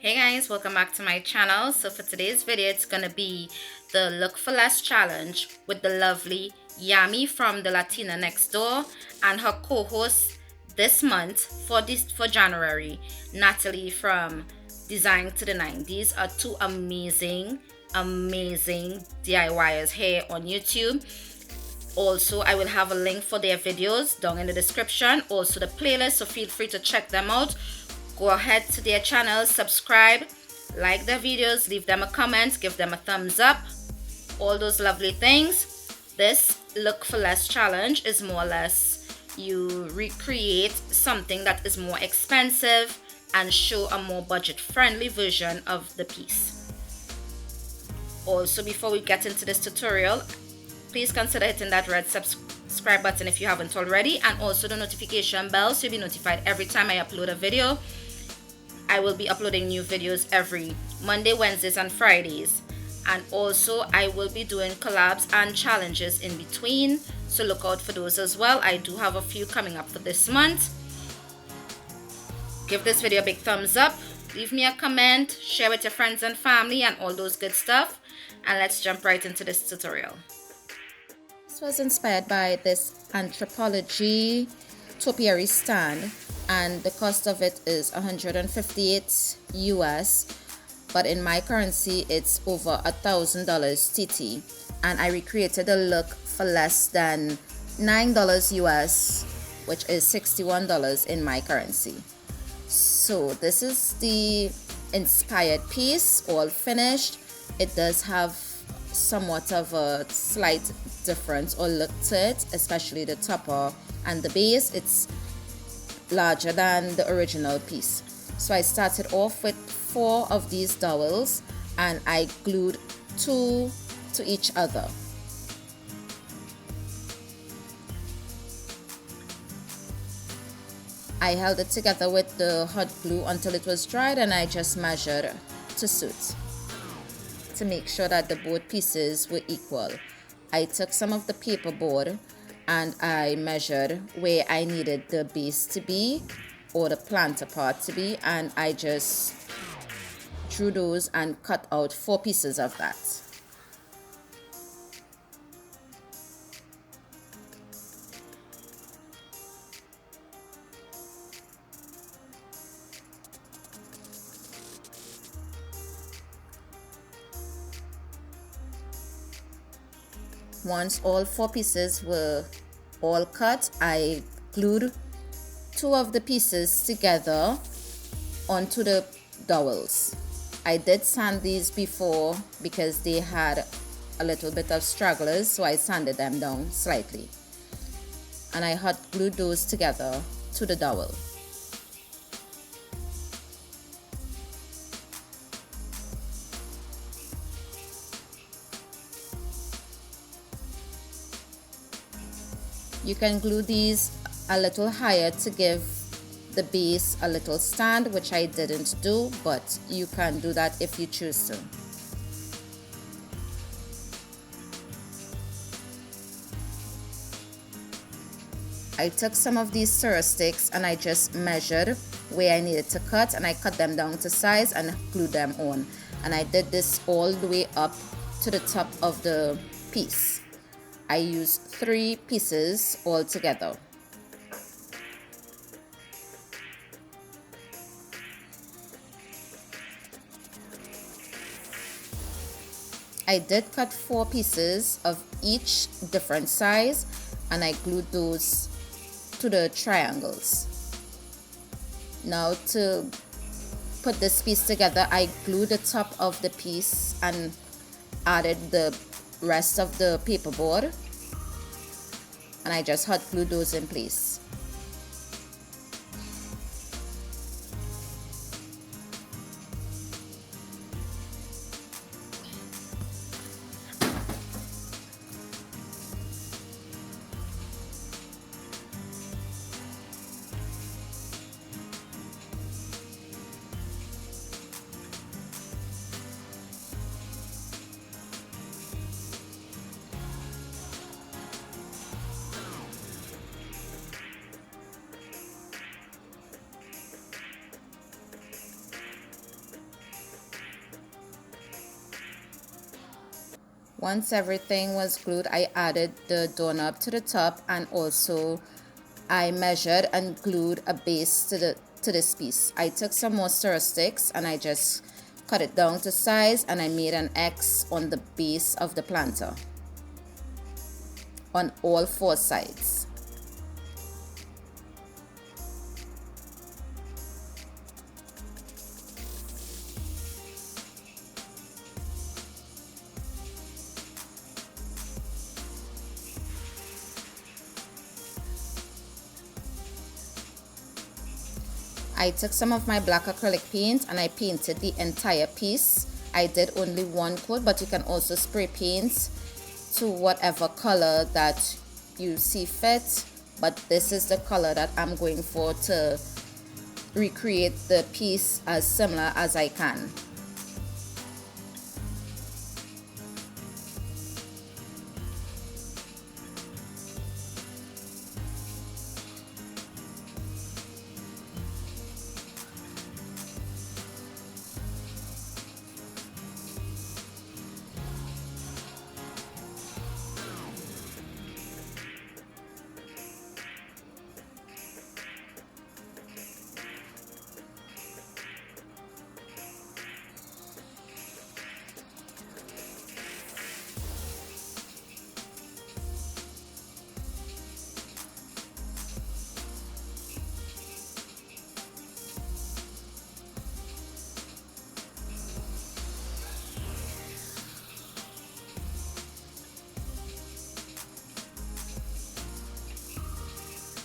Hey guys, welcome back to my channel. So for today's video, it's gonna be the Look for Less challenge with the lovely Yami from the Latina Next Door and her co-host this month for January, NataLee from Design to the 90s, are two amazing DIYers here on YouTube. Also, I will have a link for their videos down in the description, also the playlist, so feel free to check them out. Go ahead to their channel, subscribe, like their videos, leave them a comment, give them a thumbs up, all those lovely things. This Look for Less challenge is more or less you recreate something that is more expensive and show a more budget-friendly version of the piece. Also, before we get into this tutorial, please consider hitting that red subscribe button if you haven't already, and also the notification bell so you'll be notified every time I upload a video. I will be uploading new videos every Monday, Wednesdays, and Fridays. And also, I will be doing collabs and challenges in between, so look out for those as well. I do have a few coming up for this month. Give this video a big thumbs up, leave me a comment, share with your friends and family, and all those good stuff. And let's jump right into this tutorial. This was inspired by this Anthropologie Topiary stand, and the cost of it is 158 US, but in my currency it's over $1,000 TT, and I recreated a look for less than $9 US, which is $61 in my currency. So this is the inspired piece, all finished. It does have somewhat of a slight difference or look to it, especially the topper and the base. It's larger than the original piece. So I started off with 4 of these dowels and I glued 2 to each other. I held it together with the hot glue until it was dried, and I just measured to suit to make sure that the both pieces were equal. I took some of the paperboard and I measured where I needed the base to be or the planter part to be, and I just drew those and cut out 4 pieces of that. Once all 4 pieces were all cut, I glued 2 of the pieces together onto the dowels. I did sand these before because they had a little bit of stragglers, so I sanded them down slightly. And I hot glued those together to the dowel. You can glue these a little higher to give the base a little stand, which I didn't do, but you can do that if you choose to. I took some of these stir sticks and I just measured where I needed to cut, and I cut them down to size and glued them on. And I did this all the way up to the top of the piece. I used 3 pieces all together. I did cut 4 pieces of each different size, and I glued those to the triangles. Now to put this piece together, I glued the top of the piece and added the rest of the paperboard, and I just hot glued those in place. Once everything was glued, I added the doorknob to the top, and also I measured and glued a base to this piece. I took some more stir sticks and I just cut it down to size, and I made an X on the base of the planter on all 4 sides. I took some of my black acrylic paint and I painted the entire piece. I did only 1 coat, but you can also spray paint to whatever color that you see fit. But this is the color that I'm going for to recreate the piece as similar as I can.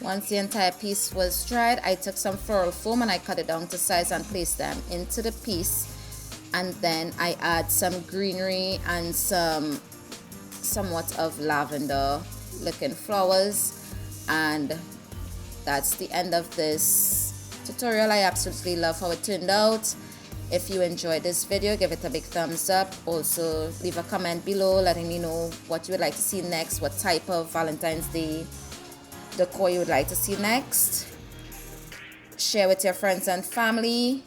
Once the entire piece was dried, I took some floral foam and I cut it down to size and placed them into the piece. And then I add some greenery and somewhat of lavender looking flowers. And that's the end of this tutorial. I absolutely love how it turned out. If you enjoyed this video, give it a big thumbs up. Also, leave a comment below letting me know what you would like to see next, what type of Valentine's Day decor you would like to see next. Share with your friends and family,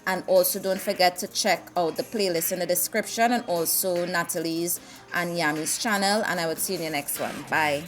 and also don't forget to check out the playlist in the description, and also NataLee's and Yami's channel, and I will see you in the next one. Bye.